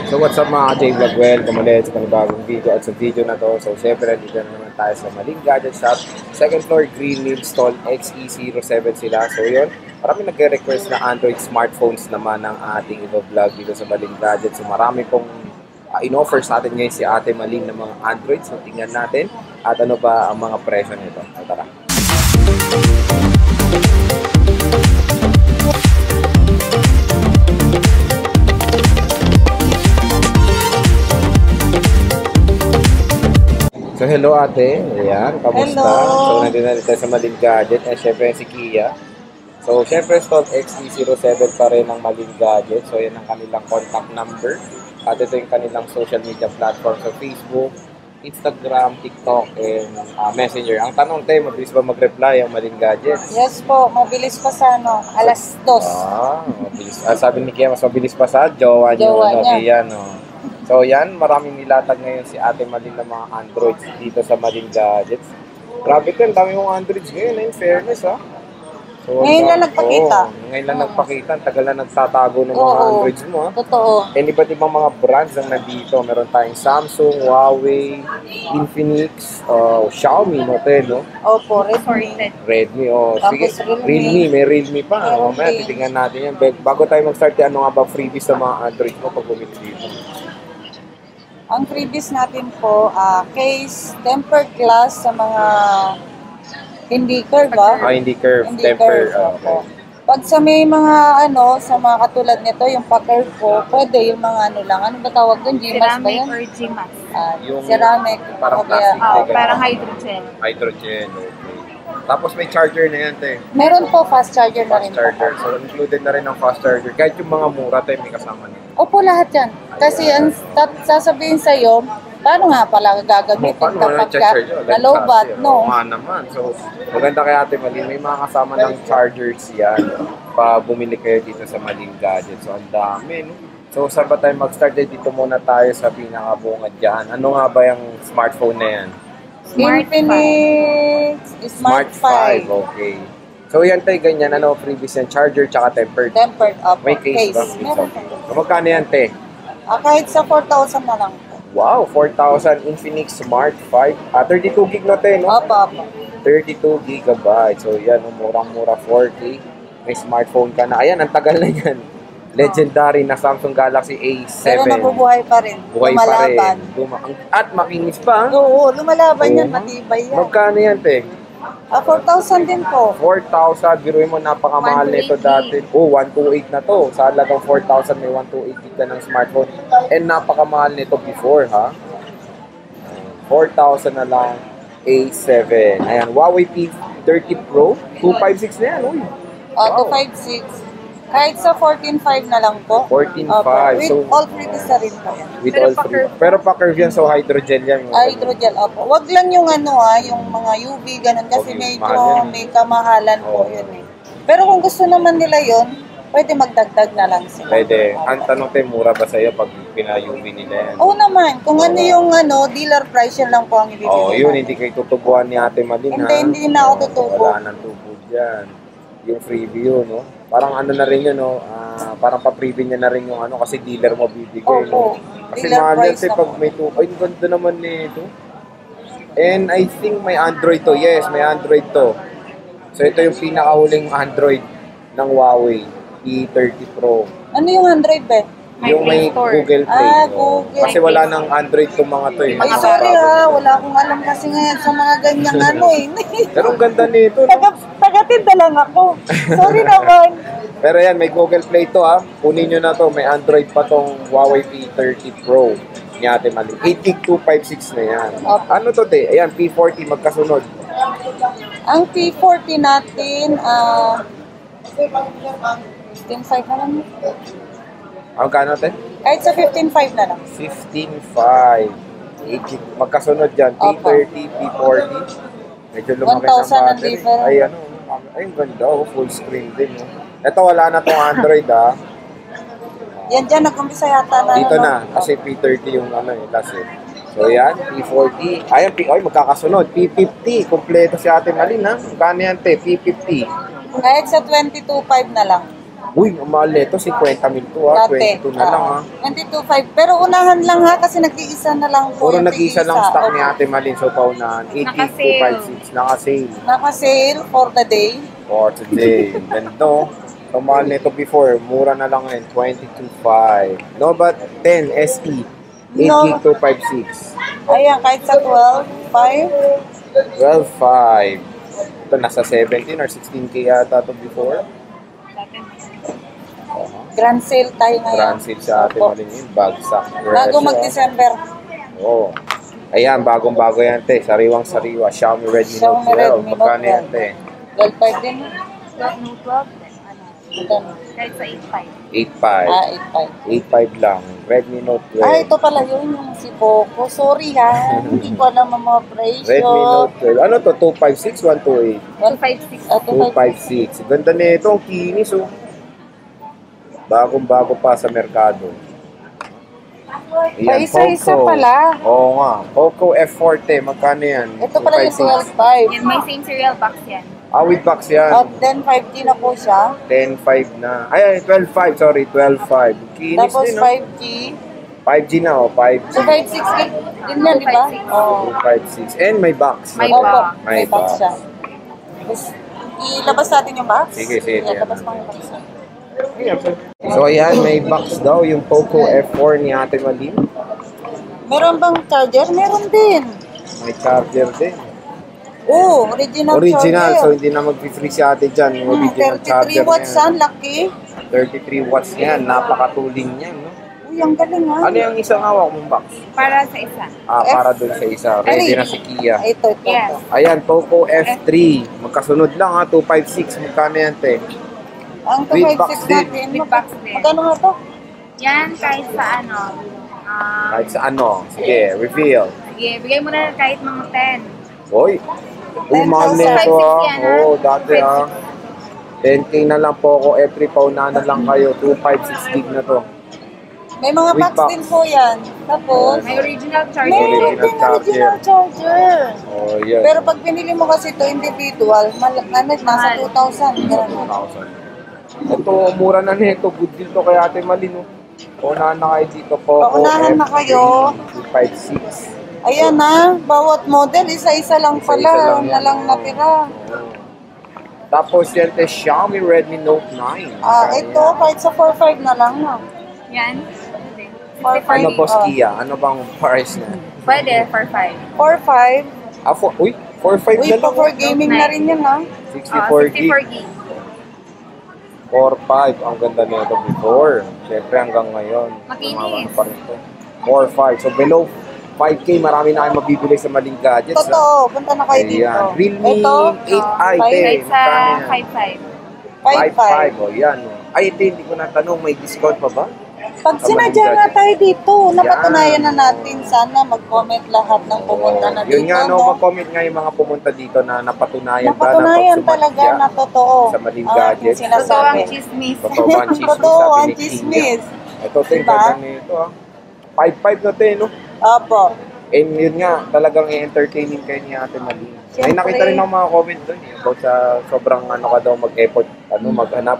So what's up mga J-Vlog? Welcome ulit sa panibagong video at sa video na to. So syempre dito na naman tayo sa Maling Gadget Shop. Second floor, Green Leaf Stall XE07 sila. So yun, marami nagre-request na Android smartphones naman ang ating i-vlog dito sa Maling Gadget. So marami pong in-offers natin ngayon si Ate Maling ng mga Android. So tingnan natin at ano ba ang mga presyo nito. So tara. So hello ate, ayan, kamusta? Hello. So nandito na tayo sa Maling Gadget, and syempre si Kia. So syempre stock XE07 pa rin ang Maling Gadget. So yan ang kanilang contact number. At ito yung kanilang social media platform sa Facebook, Instagram, TikTok, and Messenger. Ang tanong tayo, mabilis ba mag-reply ang Maling Gadget? Yes po, mabilis pa sa alas 2. Mabilis. Sabi ni Kia, mas mabilis pa sa jowa niyo, no? Kia, no? So yan, maraming nilatag ngayon si Ate Maling ng mga Androids dito sa Maling Gadgets. Grabe ka, dami mong Androids ngayon, in fairness ha. So, ngayon lang nagpakita. Ngayon lang nagpakita, tagal na nagtatago ng mga Androids mo ha. Totoo. And iba't ibang mga brands ang nandito. Meron tayong Samsung, Huawei, Infinix, Xiaomi, no? Opo, Redmi. Redmi, sige, Tapos Realme, may Realme pa. Meron Mamaya, din. titingnan natin yan. Bago tayo mag-start, ano nga ba freebies sa mga Android mo pag bumili dito? Ang freebies natin po, case, tempered glass sa mga hindi curve ba? Hindi curve, Hindi temper. curve, opo. Pag sa may mga sa mga katulad nito, yung pa-curve po, pwede yung mga lang. Ano ba tawag doon? G-mask ba Ceramic yun? or G-mask? Yung Ceramic. parang O kaya, plastic. Parang hydrogen. Hydrogen, okay. Tapos may charger na yan, te. meron po fast charger na Fast rin charger. po. So, included na rin ang fast charger. Kahit yung mga mura, te, may kasama nito. Opo, lahat yan. Kasi ang sasabihin sa'yo, paano nga pala gagamitin Paano kapag ka na-charge yun? nalobat, Oo no? nga naman. So, maganda kay Ate Maling. May mga kasama ng chargers yan. Pa bumili kayo dito sa Maling Gadget. So, ang dami, no? So, saan ba tayo mag-start? Dito muna tayo sa pinakabungad dyan. Ano nga ba yung smartphone na yan? Infinix Smart 5. Okay. So, yan tayo ganyan. Ano, previous yan? Charger tsaka tempered. Tempered up. May case ba? Meron. So, magkano yan, te? Kahit sa 4,000 na lang po. Wow, 4,000 Infinix Smart 5. 32 gig na, te, no? Opo. 32 gigabytes. So, yan, murang-mura 4K. May smartphone ka na. Ayan, ang tagal na yan. Legendary na Samsung Galaxy A7. Pero nabubuhay pa rin. Buhay Lumalaban. pa rin. At makinis pa. Oo, lumalaban yan. Oo. Matibay yan. Magkano yan, te? 4,000 din po. 4,000. Biruin mo, napakamahal nito dati. 128 na to. Sa halagang 4,000, may 128 gig ka ng smartphone. And napakamahal nito before, ha? 4,000 na lang. A7. Ayan, Huawei P30 Pro. 256 na yan, uy. 256. Kahit sa 14.5 na lang po. 14.5. With So, all freebies na rin po yan. with Pero all three. Pero pa-curve yan, so hydrogel yan. Hydrogel, opo. Wag lang yung yung mga UV, ganun. Kasi Okay, medyo mahal yan. may kamahalan po Oo. yun eh. Pero kung gusto naman nila yun, pwede magdagdag na lang sila. Pwede. Ang tanong tayo, mura ba sa'yo pag pina-UV nila yan? Oo naman. Kung ano yung dealer price, yun lang po ang ibibigay. Oo, yun. Hindi kayo tutubuan ni Ate Maling, ha? Hindi na ako tutubo. Wala nang tubo dyan. Yung freebie yun, no? Parang ano na rin yun, no? Parang pa-freebie niya na rin yung kasi dealer mo bibigay, no? Opo. Kasi Dealer mahal yan, price te, na pag po. may tubo. Ay, ganda naman nito. And I think may Android to. Yes, may Android to. So, ito yung pinakahuling Android ng Huawei P30 Pro. Ano yung Android, be? Yung may Play Store. Google Play. Google. Kasi wala nang Android tong mga to eh. Ay, sorry wala akong alam kasi ngayon sa mga ganyang Pero ang ganda nito. No? Tagatinda lang ako. Sorry naman. Pero yan, may Google Play to ha. Kunin nyo na to. May Android pa tong Huawei P30 Pro. Ni Ate Maling. 8 gig 256 na yan. Okay. Ano to te? Ayan, P40 magkasunod. Ang P40 natin, 15.5 na lang. Ang kano te? Kahit sa 15.5 na lang. 15.5. 8 gig. Magkasunod dyan. P30, P40. Medyo lumaki 1,000 ng ang battery. difference. Ay, ano. Ay, ang ganda. Full screen din. No? Ito, wala na tong Android ha. Yan dyan, nag-umpisa yata na. Dito na, kasi P30 yung last eh. So yan, P40. Ayan, ay, magkakasunod. P50. Kompleto si Ate Maling ha. Magkano yan te? P50. Kahit sa 22.5 na lang. Uy, ang mahal nito, 50 mil to ha. 22 na lang ha. 22.5. Pero unahan lang ha, kasi nag-iisa na lang po. Puro nag-iisa lang stock ni Ate Malin. So, paunahan. 88256. Naka-sale. Naka-sale for the day. For today. Ganito. So, mahal nito before. Mura na lang ngayon. 22.5. Nova 10 SE. 8 gig 256. Ayan, kahit sa 12.5. 12.5. Ito, nasa 17 or 16K yata ito before. Grand sale tayo ngayon. Grand sale sa Ate Malin yun. Bagsak. Bago mag-December. Oo. Ayan, bagong-bago yan, te. Sariwang-sariwa. Xiaomi Redmi Note 12. Magkano yan, te? 12.5 din. 12. Kahit sa 8.5. 8.5. 8.5 lang. Redmi Note 12. Ah, ito pala yun, yung si Poco. Sorry ha, hindi ko alam ang mga presyo. Redmi Note 12. Ano to? 256, 128? 256. 256. Ganda nito. Ang kinis, oh. Bagong-bago pa sa merkado. Ayan, Isa-isa Poco. pala. Oo nga. Poco F40. Magkano yan? Ito pala yung 256. 12.5. Yan, may same serial box yan. Ah, with box yan. At then 5G na po siya. 10.5 na. Ay, 12.5. Sorry, 12.5. Kinis Tapos din, no? 5G. 5G na, oh. 5G. So 5.6 gig din yan, di ba? 256. Oo. 256. And may box. May Opo, box. may box siya. Tapos, ilabas natin yung box. Sige, sige. Ilabas mo yung box. So, ayan, may box daw yung Poco F4 ni Ate Malin. Meron bang charger? Meron din. May charger din. Oo, original Original, so charger. hindi na mag-free si ate dyan. Yung original 33 charger watts na yan, laki. 33 watts yan. Napakatuling yan, no? Uy, ang galing ha. Ano yung isang hawak mong box? Para sa isa. Ah, para dun sa isa. Ready na si Kia. Ito. Yes. Ayan, Poco F3. Magkasunod lang ha, 256. Magkano yan, te? Ang With box 256 din. natin. With box din. Magkano nga to? Yan, kahit sa ano. Kahit sa ano. Sige, reveal. Sige, bigay mo na kahit mga 10. Hoy, mahal 10,000. nito ha. 560 yan, ha? Oo, dati ha. 10K na lang po ako. F3 pauna na lang kayo. 256 gig na to. May mga With box box. din po yan. Tapos, May original charger. meron Original din original charger. Oh, yan. Pero pag binili mo kasi ito individual, nasa 2,000. Ganun. 2,000. Ito, mura na nito. Good deal to kay Ate Malin. Paunahan na kayo dito po. Paunahan na kayo. 256. Ayan na, bawat model, isa-isa lang pala. Isa-isa lang na yan. lang natira. Oo. Tapos yan, te, Xiaomi Redmi Note 9. Ito, kahit sa 4.5 na lang na. Yan. 4.5. Ano boss Kia? Ano bang price na? Pwede, for 5. 4.5. Ah, uy, 4.5 Uy, na pa lang. for gaming na rin yan ha. 64 gig. 64 gig. 4.5. Ang ganda nito before. Siyempre hanggang ngayon. Makinis. Ano pa rin to. 4.5. So below 5K, marami na kayong mabibili sa maling gadgets. Totoo, punta na kayo dito. Ayan. Realme Ito, 8i, te. Kahit sa Magkano yan? 5.5. 5.5. O yan. Ay, ito hindi ko natanong, may discount pa ba? Pag sinadya nga tayo dito, napatunayan na natin. Sana mag-comment lahat ng pumunta na dito. Yun nga, no, no? mag-comment nga yung mga pumunta dito na napatunayan, Napatunayan ba na talaga na totoo. sa maling ang gadgets. Totoo ang sinasabi. chismis. Totoo ba ang chismis? Totoo Sabi ang ni King. chismis. Ito, ito yung Diba? ganda nito, ah. 5.5 na tayo, no? Opo. And yun nga, talagang i-entertaining kayo ni Ate Malin. May Siyempre. nakita rin ako mga comment doon, eh, about sa sobrang ano ka daw mag-effort, maghanap.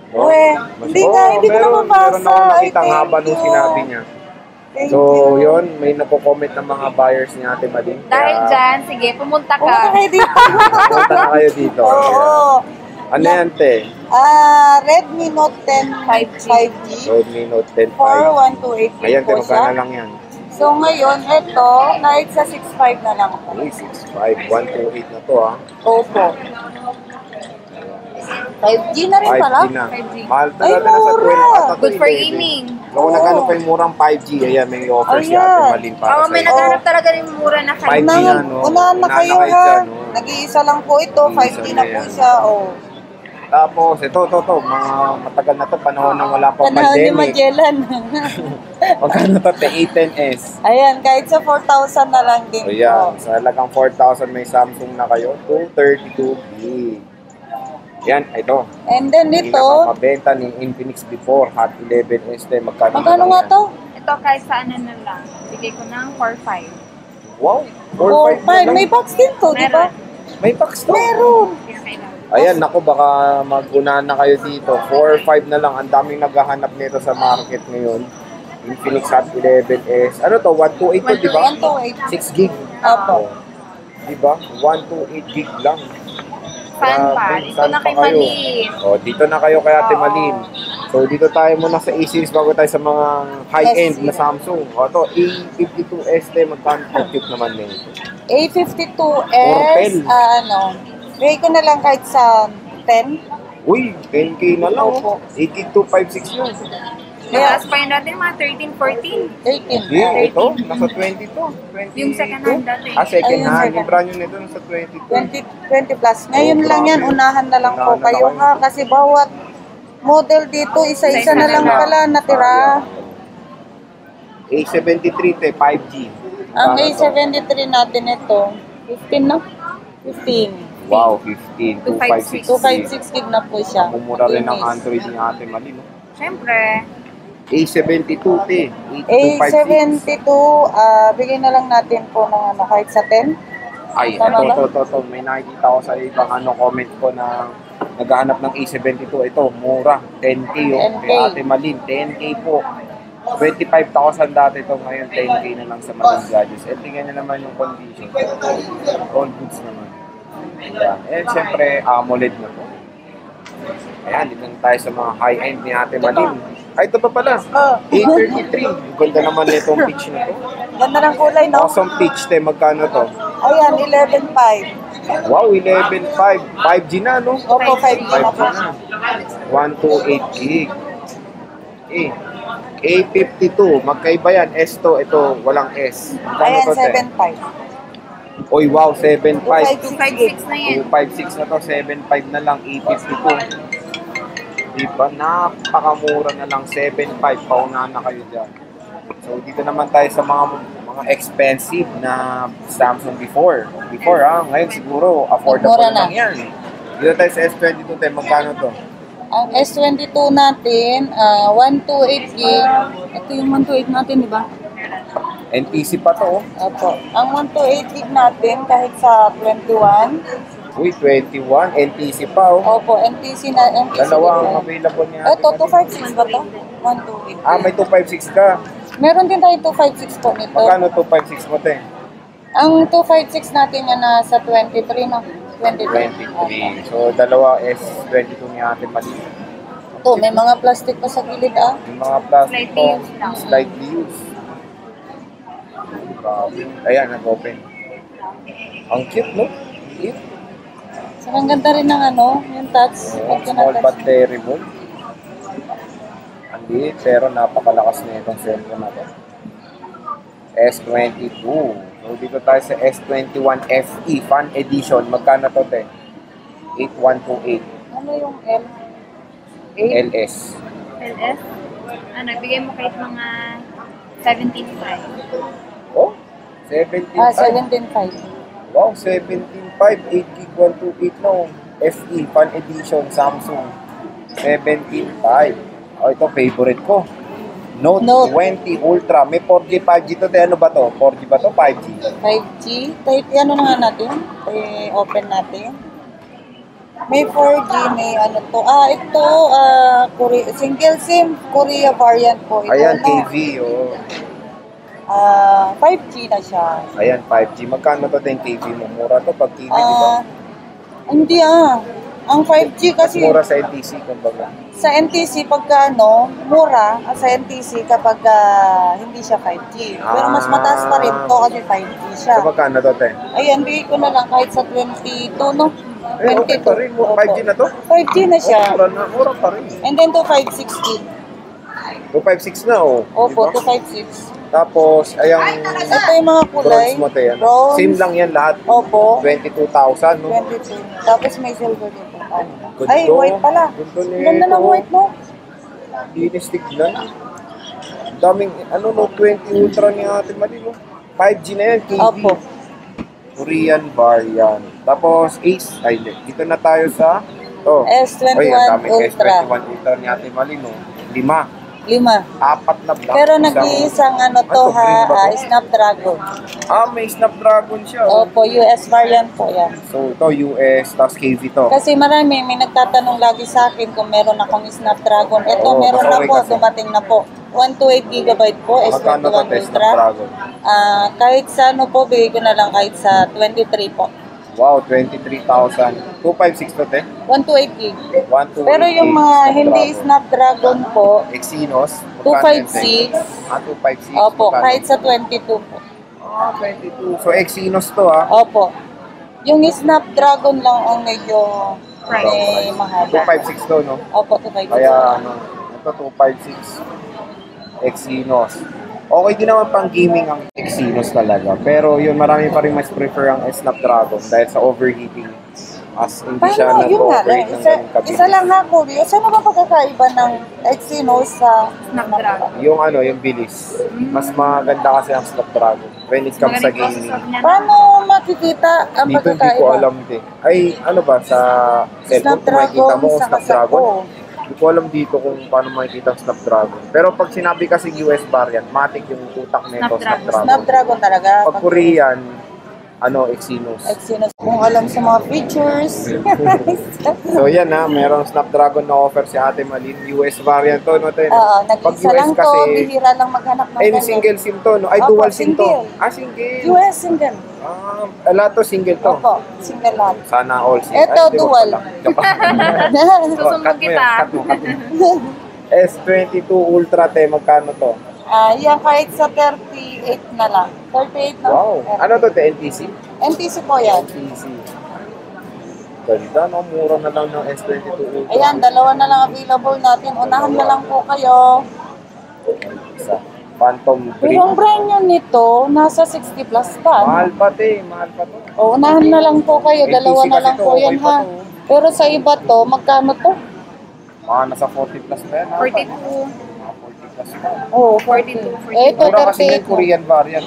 No? Uwe, hindi nga, hindi ko meron mababasa. ako nakita Ay, ang haba thank nung you. sinabi niya. Thank So, you. yun, may nagko-comment ng mga buyers ni Ate Malin. Dahil dyan, sige, pumunta ka. Pumunta kayo dito. Punta na kayo dito. Oo. Ayan. Ano yan, te? Redmi Note 10 5G. 5G Redmi Note 10 for 5. 1288 Ayan, te, po siya. magkano lang yan? So ngayon, ito, kahit sa 6.5 na lang po. Ay, 6.5, 128 na to, ah. Opo. 5G na rin pala. 5G na. 5G. Mahal Ay, talaga, nasa 12 mura. ata to, Good for eh. gaming. So, kung naghanap kayo murang 5G, ayan, may offer si Ate Ayan. Malin para Oo, sa may iyo. naghanap talaga rin mura na 5G kayo. na, Unahan, no? unahan na kayo Unahan na kayo ha. dyan, no? Nag-iisa lang po ito, 5G Nag-iisa na na po yan. siya. Oh. Tapos, ito, mga matagal na to, panahon nang wala pang Panahon ni pandemic. Magellan. Magkano to, te? A10s. Ayan, kahit sa 4,000 na lang din So, yan. po. Sa halagang 4,000 may Samsung na kayo, 232 gig. Yan, ito. And then Hindi ito, nakakabenta ni Infinix before, Hot 11s. Magkano magkano na nga lang to? Ito kahit sa ano na lang. Bigay ko ng 4.5. yan? Wow, 4.5 na 4,500. lang. May box din to, di ba? Meron. May box to. Meron. Pinakailangan. Ayan, naku, baka mag-una na kayo dito. 4 or 5 na lang. Ang daming naghahanap nito sa market ngayon. Infinix Hot 11S. Ano to? 128 to, di ba? 128. 6 gig. Opo. Di ba? 128 gig lang. Fan pa. Grabe, Dito saan na pa kay kayo? Malin. O, dito na kayo kay Ate Oo. Malin. So, dito tayo muna sa A-series bago tayo sa mga high-end na Samsung. O, ito, A52S, magkano cute naman nito. A52S, ano, bigay ko na lang kahit sa 10. Uy, 10K na lang. Opo. 82256 yun. Mataas pa yun natin, mga 13, 14. 13. Hindi, ito, nasa 22. 20. Yung second hand dati. Second Ayun, hand. second. Yung brand new nito, nasa 22. 20 plus. Ngayon Oh, lang yan, grabe. unahan na lang po Unahan na kayo lang ha. Kasi bawat model dito, isa-isa na lang pala natira. A73 te, 5G. Ang Paano to? A73 natin ito, 15 na? 15. Wow, 15. 256. 256 gig na po siya. Mumura rin ng Linis. Android ni Ate Mali, no? Siyempre. A72 te, 8256. A72, bigay na lang natin po ng ano, kahit sa 10. Ay, Tama ba? ito. May nakikita ko sa ibang comment ko na naghahanap ng A72. Ito, mura. 10K yung 10K. kay Ate Malin. 10K po. 25,000 dati ito. Ngayon, 10K na lang sa Malin Gadgets. And tingnan nyo naman yung condition. All goods naman. Ayan. And syempre, AMOLED na po. Ayan, dito na tayo sa mga high-end ni Ate Malin. Ay, ito pa pala. A33. Ang ganda naman nitong pitch na to. Ganda ng kulay, no? Awesome pitch, te. Magkano to? Ayan, 11.5. Wow, 11.5. 5G na, no? Opo, 5G na 5G po. na. 128 gig. A52. Magkaiba yan. S to, ito, walang S. Magkano Ayan, to, te? 7.5. Oy, wow, 7.5. 256 na yan. 256 na to, 7.5 na lang, A52. Diba? Napakamura na lang, 7.5. Paunahan na kayo dyan. So, dito naman tayo sa mga expensive na Samsung before. Before, ngayon siguro, affordable Mura na. lang yan. Dito tayo sa S22, tayo, magkano to? Ang S22 natin, 128 gig. Ito yung 128 natin, di ba? NTC pa to, oh. Opo. Ang 128 gig natin, kahit sa 21. Uy, 21, NTC pa, oh. Opo, NTC na, NTC. Dalawa ang dito. available niya. Ito, 256 ba to? 128. May 256 ka. Meron din tayo 256 po nito. Magkano 256 mo, te? Ang 256 natin yan nasa 23 na. 23. 23. So, dalawa S22 ni Ate Mali. Ito, may mga plastic pa sa gilid Yung mga plastic Slightly po, used lang. slightly used. Grabe. Ayan, nag-open. Ang cute, no? Cute. So, ang ganda rin ng ano, yung touch. Pag Small tinatouch. but terrible. Ang liit, pero napakalakas na itong cellphone na to. S22. So, dito tayo sa S21 FE Fan Edition. Magkano to, te? 8128 Ano yung L? LS. LS. Bigay mo kahit mga 17.5. Oh, 17.5. 17.5. Wow, 17.5, 8 gig, 128 no. FE, Fan Edition, Samsung. 17.5. Oh, ito, favorite ko. Note, Note. 20 Ultra. May 4G, 5G to. Ano ba to? 4G ba to? 5G? 5G. Type, ano na nga natin? I-open natin. May 4G, may ano to. Ito, single SIM, Korea variant po. Ito, Ayan, no? KV. Oh. 5G na siya. Ayan, 5G. Magkano to din KV mo? Mura to pag KV, di ba? Hindi Ang 5G Mas kasi mura sa NTC, kumbaga. sa NTC pagka mura sa NTC kapag hindi siya 5G. Pero mas mataas pa rin to kasi 5G siya. So, magkano to, te? Ayan, bigay ko na lang kahit sa 22, no? Okay pa rin. 5G na to? 5G na siya. Mura pa rin. And then 256 gig. 256 na, oh. Opo, Di ba? 256. Tapos, ayang Ito yung mga kulay. bronze mo, te. Bronze. Same lang yan lahat. Opo. 22,000, no? 22. Tapos may silver dito. Ganda. Ay, white pala. Ganda nito. Ganda ng white, no? Linis tignan. Daming, 20 Ultra ni Ate Mali, no? 5G na yan, KV. Opo. Korean variant. Tapos, Ace. Ay, dito na tayo sa, S21 ang daming Ultra. S21 Ultra ni Ate Mali, no? 5. Apat na black. Pero isang- nag-iisang ano to Ano to, green ba ha, to? Snapdragon. May Snapdragon siya. Opo, US variant po yan. So, ito US, tapos KV to. Kasi marami, may nagtatanong lagi sa akin kung meron akong Snapdragon. Ito, Oo, meron na okay po, kasi. dumating na po. 128 GB po, Magkano to, S21 Ultra. Snapdragon? Kahit sa ano po, bigay ko na lang kahit sa 23 po. Wow, 23,000. 256 to, te? 128 gig. 128 Pero yung mga hindi Snapdragon po, Exynos. 256. 256. Opo, Magkano? kahit sa 22 po. 22. So, Exynos to, Opo. Yung Snapdragon lang ang medyo may mahal. 256 to, no? Opo, 256. Kaya, ito 256. Exynos. Okay din naman pang gaming ang Exynos talaga. Pero yun, marami pa rin mas prefer ang Snapdragon dahil sa overheating. As hindi siya Paano? Yun nga lang. nag-overheat ng ganun kabilis. Isa lang ha, Curious. Ano ba pagkakaiba ng Exynos sa Snapdragon. Yung bilis. Mas maganda kasi ang Snapdragon when it comes sa gaming. Paano makikita ang Dito hindi pagkakaiba? ko alam din. Ay, ano ba, sa cellphone kung makikita mo kung sa Snapdragon? kasako. Hindi ko alam dito kung paano makikita ang Snapdragon. Pero pag sinabi kasi US variant, matik yung utak nito, Snapdragon. Snapdragon talaga. Pag Korean, Exynos. Exynos. Kung alam sa mga features. So yan merong Snapdragon na offer si Ate Malin. US variant to, no? Oo, nag-isa lang to. Bihira lang maghanap ng ganyan. Single SIM to, no? Ay, Opo, dual SIM to. single. Single. US single. Lahat to single to. Opo, single lahat. Sana all SIM. Ito, Di ba dual. pala? Susumbong Cut mo kita. yan, cut mo. S22 Ultra, magkano to? Yan kahit sa 38 na lang. 38 na. Wow. Ano to, NTC? NTC po yan. NTC. Ganda, no? Mura na lang ng S22 Ultra. Ayan, dalawa na lang available natin. Unahan na lang po kayo. Isa. Phantom Pero Green. ang brand nyo nito, nasa 60 plus pa. Mahal pa, mahal pa to. O, unahan na lang po kayo. NTC Dalawa na kasi lang to, po okay yan pa ha. to. Pero sa iba to, magkano to? Nasa 40 plus pa yan. 42. 40 plus pa. Oo, 42, 42. Ito, Mura kasi 38 yung na. Korean variant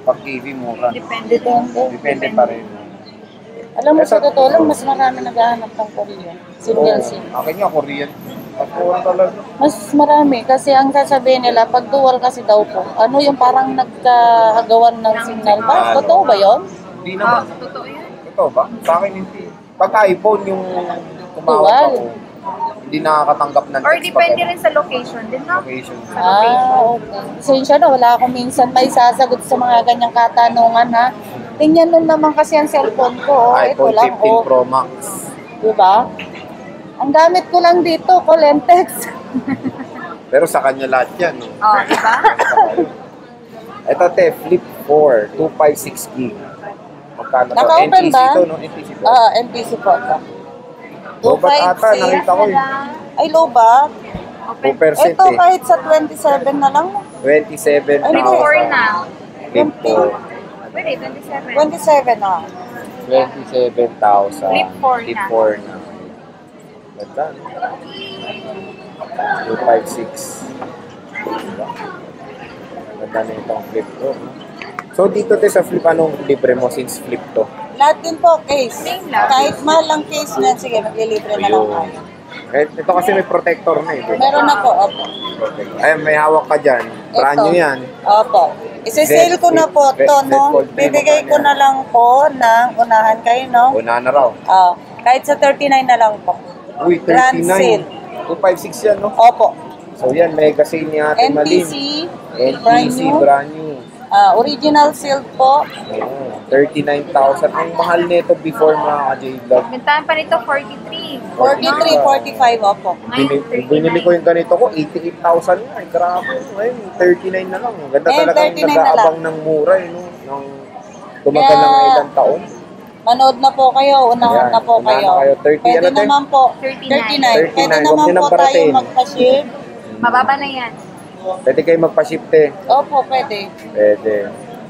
Pag KV, mura. Depende. Depende pa rin. Alam mo, sa totoo lang, mas marami naghahanap ng Korean. Single SIM. Akin nga, Korean. Pagkuhan talaga. Mas marami kasi ang sasabihin nila, pag dual kasi daw po, ano yung parang nagkagawan ng signal ba? Totoo ba yun? Hindi naman. Totoo yan. Totoo ba? Sa akin hindi. Pag iPhone yung tumawag Dual. ako, hindi nakakatanggap ng Or text depende pag- rin sa location din, no? location. Okay. Pasensya na, wala akong minsan may sasagot sa mga ganyang katanungan ha. Tingnan nun naman kasi ang cellphone ko. Ito iPhone lang, 15 Pro Max. Diba? Ang gamit ko lang dito, Colentex. Pero sa kanya lahat yan. No? Diba? Ito Flip 4, 256 gig. Magkano to? Naka-open NTC ba? to, no? NTC to. NPC po ito. Lobat ata, 256. nakita ko Ay, lobat. 2% Ito kahit sa 27 na lang. 27,000. Ay, Flip 4 na. Flip 4. Pwede, 27. 27 na. 27,000. Flip 4 Flip na. 4 na. Ganda. 256. Diba? Ganda na itong flip to. No? So dito sa flip, anong libre mo since flip to? Lahat din po, case. Same lang. Kahit mahal lang case na, sige, maglilibre na lang tayo. Ito kasi may protector na eh. Diba? Meron na po, opo. Ay, may hawak ka dyan. Brand Ito. new yan. Opo. Isi-sale ko na po to, no? Bibigay ko na lang po ng unahan kayo, no? Una na raw. Kahit sa 39 na lang po. Uy, Grand sale. 39. 256 yan, no? Opo. So yan, mega sale ni Ate Malin. NTC, NTC, brand new. original sealed po. 39,000. Ang mahal nito before mga ka-J-Vlog. Bintahan pa nito 43. 43, 45, opo. Ngayon, Binili ko yung ganito ko, 88,000 nga. Ay, grabe. Ngayon, 39 na lang. Ganda talaga yung 39 na nag-aabang ng mura, no? Nung tumagal Kaya- ng ilang taon. Manood na po kayo, unahan Ayan, na po unahan kayo. na kayo. 30 Pwede ano, te? naman po, 39. 39. Pwede 39. naman Huwag nyo po nang tayo baratin. magpa-ship. Mababa na yan. Pwede kayo magpa-ship, te. Opo, pwede. Pwede.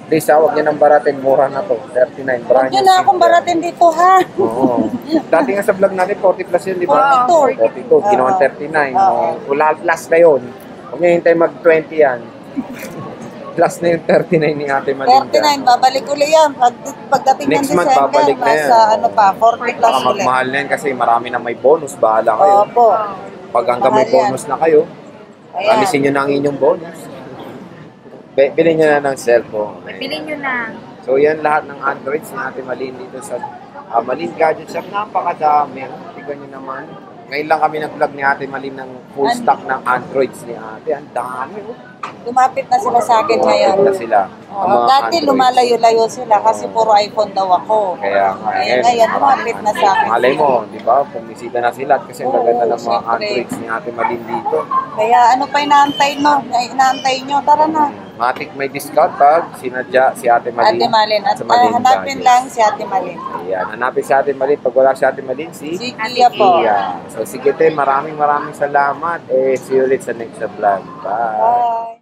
Please, huwag nyo nang baratin. Mura na to. 39. Huwag Brand nyo new na SIM akong yan. baratin dito, ha? Oo. Dati nga sa vlog natin, 40 plus yun, di ba? 42. 42. Ginawa 39. Wala plus na yun. Huwag nyo hintay mag-20 yan. Plus na yung 39 ni Ate Malinda. 39, babalik uli yan. Pagdating ng Next month, December, babalik na yan. nasa ano pa, 40 plus Baka ulit. magmahal na yan kasi marami na may bonus. Bahala kayo. Opo. Pag hanggang may Mahal yan. bonus na kayo, Ayan. Pamisin nyo na ang inyong bonus. Bilhin nyo na ng cellphone. Bilhin nyo na. So yan lahat ng Androids ni Ate Malin dito sa Malin Gadget Shop. Napakadami. Tignan nyo naman. Ngayon lang kami nag-vlog ni Ate Malin ng full stock ng Androids ni Ate. Ang dami. Lumapit na sila sa akin ngayon. Na sila. Ang mga Dati Androids. lumalayo-layo sila kasi puro iPhone daw ako. Kaya nga. Ngayon, lumapit na sa akin. Malay mo, di ba? Pumisita na sila kasi ang Oo, gaganda ng mga syempre. Androids ni Ate Malin dito. Kaya ano pa inaantay mo? Inaantay nyo? Tara na. Matik may discount pag sinadya si Ate Malin. Ate Malin. At sa Malin hanapin Gadget. lang si Ate Malin. Ayan, hanapin si Ate Malin. Pag wala si Ate Malin, Si Ate Kia po. Iya. So sige te, maraming salamat. See you ulit sa next na vlog. Bye. Bye.